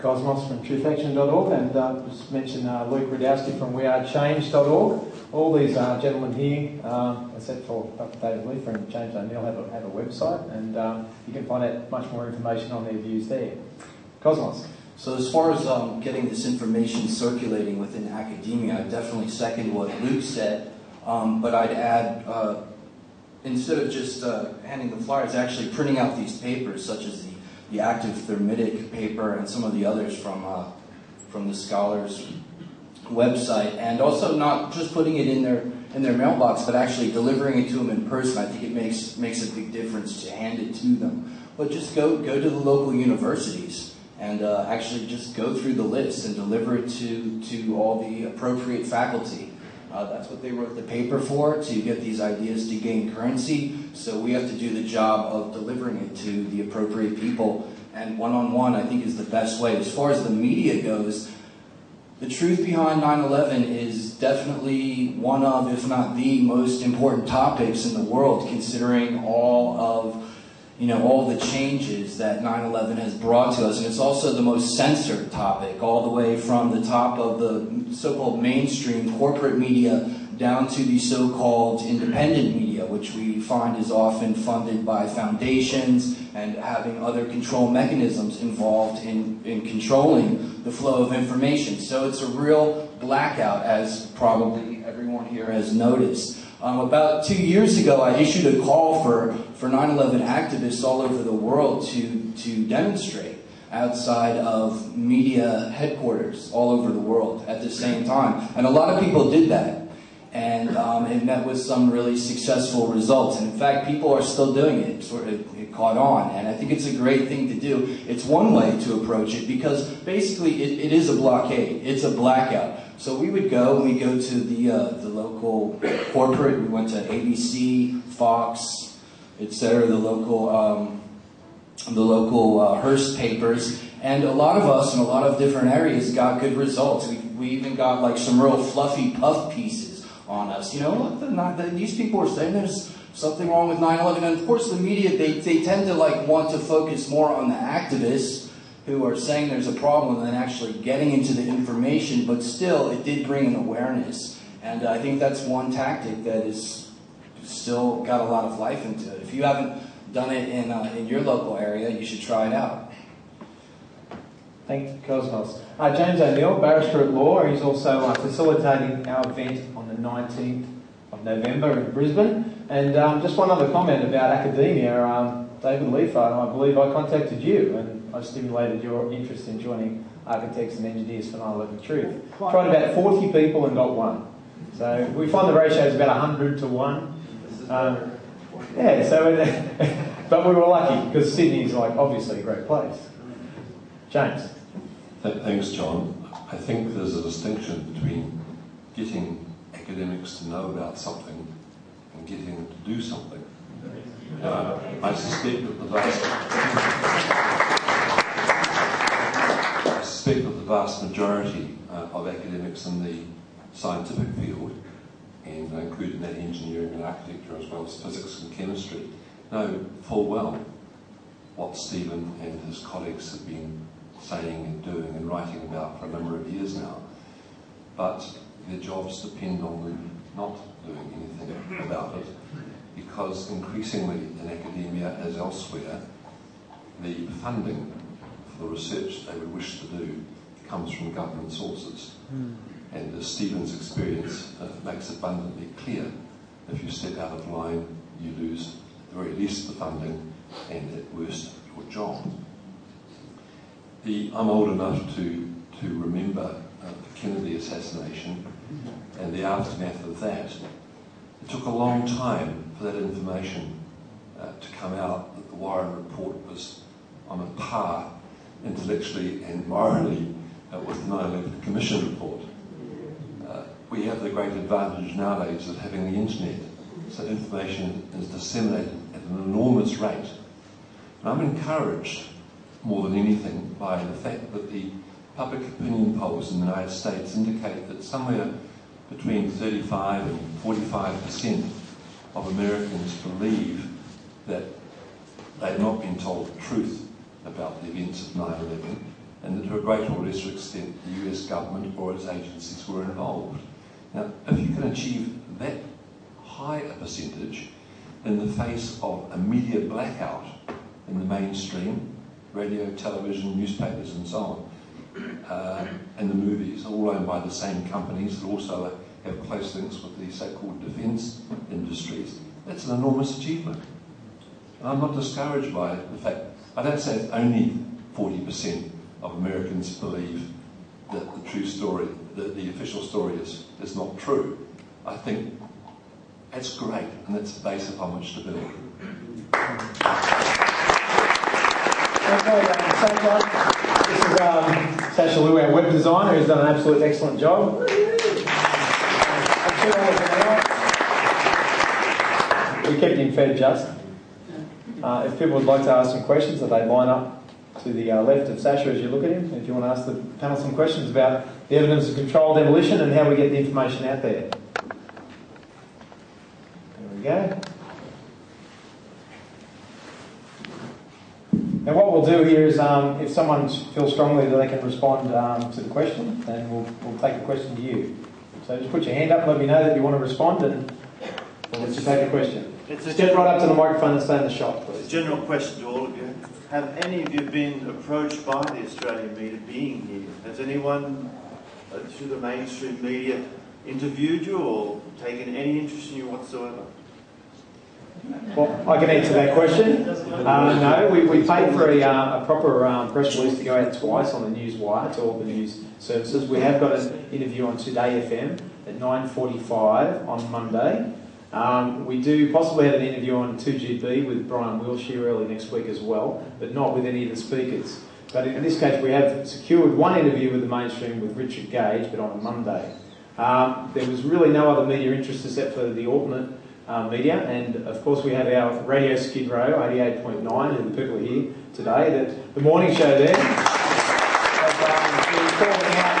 Cosmos from truthaction.org, and just mention Rudkowski from WeAreChange.org. All these gentlemen here, except for Dr. David Leifer and James ONeil, have a website, and you can find out much more information on their views there. Cosmos. So as far as getting this information circulating within academia, I definitely second what Luke said, but I'd add, instead of just handing the flyers, actually printing out these papers, such as the active thermitic paper and some of the others from the scholars' website, and also not just putting it in their mailbox, but actually delivering it to them in person. I think it makes a big difference to hand it to them. But just go to the local universities and actually just go through the list and deliver it to all the appropriate faculty. That's what they wrote the paper for, to get these ideas to gain currency. So we have to do the job of delivering it to the appropriate people. And one-on-one, I think, is the best way. As far as the media goes, the truth behind 9/11 is definitely one of, if not the most important topics in the world, considering all the changes that 9/11 has brought to us. And it's also the most censored topic, all the way from the top of the so-called mainstream corporate media down to the so-called independent media, which we find is often funded by foundations and having other control mechanisms involved in controlling the flow of information. So it's a real blackout, as probably everyone here has noticed. About 2 years ago, I issued a call for 9/11 activists all over the world to demonstrate outside of media headquarters all over the world at the same time. And a lot of people did that. And it met with some really successful results. And in fact, people are still doing it. It caught on. And I think it's a great thing to do. It's one way to approach it, because basically it is a blockade. It's a blackout. So we would go, and we go to the local corporate. We went to ABC, Fox, etc., the local Hearst papers. And a lot of us in a lot of different areas got good results. We even got like some real fluffy puff pieces on us. You know, these people are saying there's something wrong with 9/11. And of course the media, they tend to want to focus more on the activists who are saying there's a problem than actually getting into the information, but still it did bring an awareness. And I think that's one tactic that is still got a lot of life into it. If you haven't done it in your local area, you should try it out. Thanks, Cosmos. James ONeil, Barrister at Law. He's also facilitating our event on the 19th of November in Brisbane. And just one other comment about academia. David Leifer, I believe I contacted you, and I stimulated your interest in joining Architects and Engineers for 9/11 Truth. Tried about 40 people and got one. So we find the ratio is about 100 to 1. Yeah, so but we were lucky, because Sydney's obviously a great place. James. Thanks, John. I think there's a distinction between getting academics to know about something and getting them to do something. I suspect that the vast majority of academics in the scientific field, and including that engineering and architecture as well as physics and chemistry, know full well what Stephen and his colleagues have been saying and doing and writing about for a number of years now. But their jobs depend on them not doing anything about it, because increasingly in academia as elsewhere, the funding for the research they would wish to do comes from government sources. And as Stephen's experience makes abundantly clear, if you step out of line, you lose at the very least the funding, and at worst your job. I'm old enough to remember the Kennedy assassination and the aftermath of that. It took a long time for that information to come out, that the Warren report was on a par intellectually and morally with the 9/11 Commission report. We have the great advantage nowadays of having the internet, so information is disseminated at an enormous rate. And I'm encouraged more than anything by the fact that the public opinion polls in the United States indicate that somewhere between 35 and 45% of Americans believe that they've not been told the truth about the events of 9/11, and that to a greater or lesser extent the US government or its agencies were involved. Now, if you can achieve that high a percentage in the face of a media blackout in the mainstream, radio, television, newspapers and so on, and the movies, all owned by the same companies that also have close links with the so-called defence industries, that's an enormous achievement. And I'm not discouraged by the fact, I don't say it's only 40% of Americans believe that the true story, that the official story is not true. I think that's great, and that's the base upon which to build. This is Sasha Liu, our web designer, who's done an absolute excellent job. We kept him fed just. If people would like to ask some questions, that they line up to the left of Sasha as you look at him. If you want to ask the panel some questions about the evidence of controlled demolition and how we get the information out there. There we go. Now what we'll do here is, if someone feels strongly that they can respond to the question, then we'll take a question to you. So just put your hand up and let me know that you want to respond, and we'll let you take a question. Step right up to the microphone and stay in the shot, please. It's a general question to all of you. Have any of you been approached by the Australian media being here? Has anyone through the mainstream media interviewed you or taken any interest in you whatsoever? Well, I can answer that question. No, we paid for a proper press release to go out twice on the news wire to all the news services. We have got an interview on Today FM at 9:45 on Monday. We do possibly have an interview on 2GB with Brian Wilshire early next week as well, but not with any of the speakers. But in this case, we have secured one interview with the mainstream with Richard Gage, but on a Monday. There was really no other media interest except for the alternate media, and of course we have our Radio Skid Row 88.9, and the people are here today. That the morning show there has been calling out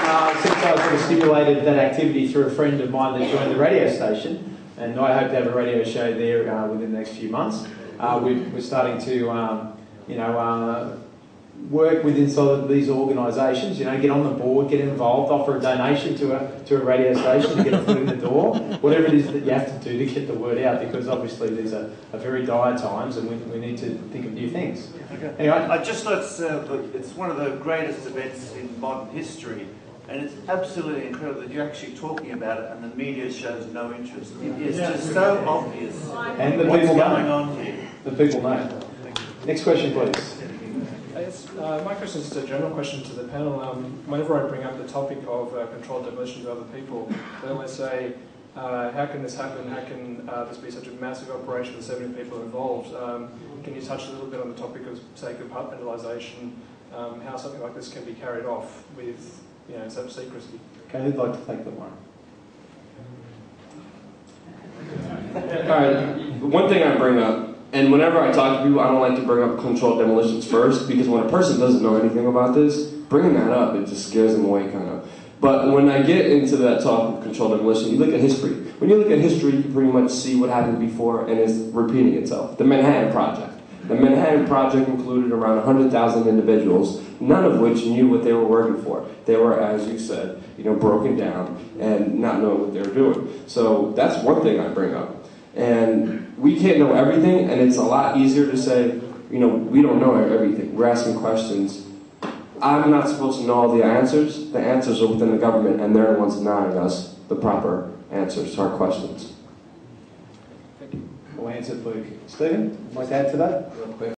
9/11 since I sort of stimulated that activity through a friend of mine that joined the radio station, and I hope to have a radio show there within the next few months. We're starting to work with inside of these organisations, get on the board, get involved, offer a donation to a radio station to get a foot in the door, whatever it is that you have to do to get the word out, because obviously these are very dire times and we need to think of new things. Okay. Anyway, I just thought it's one of the greatest events in modern history, and it's absolutely incredible that you're actually talking about it and the media shows no interest. It's just so obvious and the what's people going know. on here. The people know. Next question, please. My question is just a general question to the panel. Whenever I bring up the topic of controlled demolition to other people, they always say, how can this happen? How can this be such a massive operation with so many people involved? Can you touch a little bit on the topic of, say, compartmentalisation, how something like this can be carried off with such secrecy? Okay, who'd like to take that one? All right, one thing I bring up, and whenever I talk to people, I don't like to bring up controlled demolitions first, because when a person doesn't know anything about this, bringing that up, it just scares them away, kind of. But when I get into that talk of controlled demolition, you look at history. When you look at history, you pretty much see what happened before, and it's repeating itself. The Manhattan Project. The Manhattan Project included around 100,000 individuals, none of which knew what they were working for. They were, as you said, broken down and not knowing what they were doing. So that's one thing I bring up. And we can't know everything, and it's a lot easier to say, we don't know everything. We're asking questions. I'm not supposed to know all the answers. The answers are within the government, and they're the ones denying us the proper answers to our questions. We'll answer for you. Stephen, would you like to add to that? Real quick.